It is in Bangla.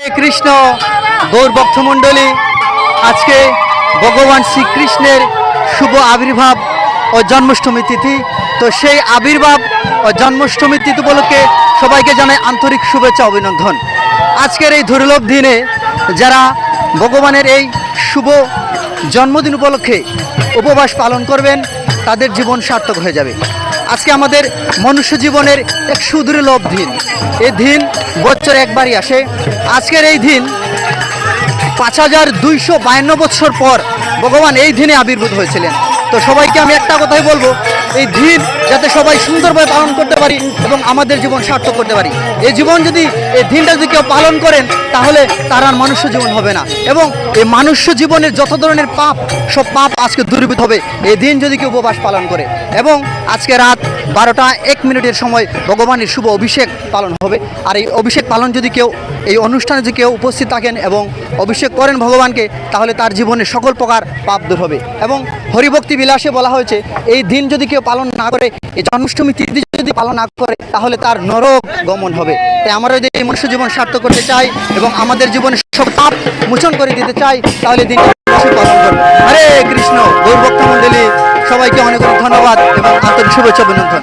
কৃষ্ণ গৌর ভক্তমণ্ডলী, আজকে ভগবান শ্রীকৃষ্ণের শুভ আবির্ভাব ও জন্মাষ্টমী তিথি। তো সেই আবির্ভাব ও জন্মাষ্টমী তিথি উপলক্ষে সবাইকে জানাই আন্তরিক শুভেচ্ছা অভিনন্দন। আজকের এই দুর্লভ দিনে যারা ভগবানের এই শুভ জন্মদিন উপলক্ষে উপবাস পালন করবেন তাদের জীবন সার্থক হয়ে যাবে। আজকে আমাদের মনুষ্য জীবনের এক সুদুর্লভ দিন। এই দিন বছরে একবারই আসে। আজকের এই দিন 5252 বছর পর ভগবান এই দিনে আবির্ভূত হয়েছিলেন। তো সবাইকে আমি একটা কথাই বলবো, এই দিন যাতে সবাই সুন্দরভাবে পালন করতে পারি এবং আমাদের জীবন সার্থক করতে পারি। এই দিনটা যদি কেউ পালন করেন তাহলে তার আর মনুষ্য জীবন হবে না, এবং এই মনুষ্য জীবনের যত ধরনের পাপ, সব পাপ আজকে দূরীভূত হবে এই দিন যদি কেউ উপবাস পালন করে। এবং আজকে রাত 12টা 1 মিনিটের সময় ভগবানের শুভ অভিষেক পালন হবে। আর এই অভিষেক পালন যদি কেউ, এই অনুষ্ঠানে যদি কেউ উপস্থিত থাকেন এবং অভিষেক করেন ভগবানকে, তাহলে তার জীবনে সকল প্রকার পাপ দূর হবে। এবং হরিভক্তি বিলাসে বলা হয়েছে, এই দিন যদি কেউ পালন না করে, এই জন্মাষ্টমী তিথি যদি পালন না করে, তাহলে তার নরক গমন হবে। তাই আমরা যদি এই মনুষ্য জীবন সার্থক করতে চাই এবং আমাদের জীবনে সব পাপ মোচন করে দিতে চাই, তাহলে দিনটা পালন করবো। হরে কৃষ্ণ গৌর ভক্তমণ্ডলী, সবাইকে অনেক অনেক ধন্যবাদ এবং আন্তরিক শুভেচ্ছা অভিনন্দন।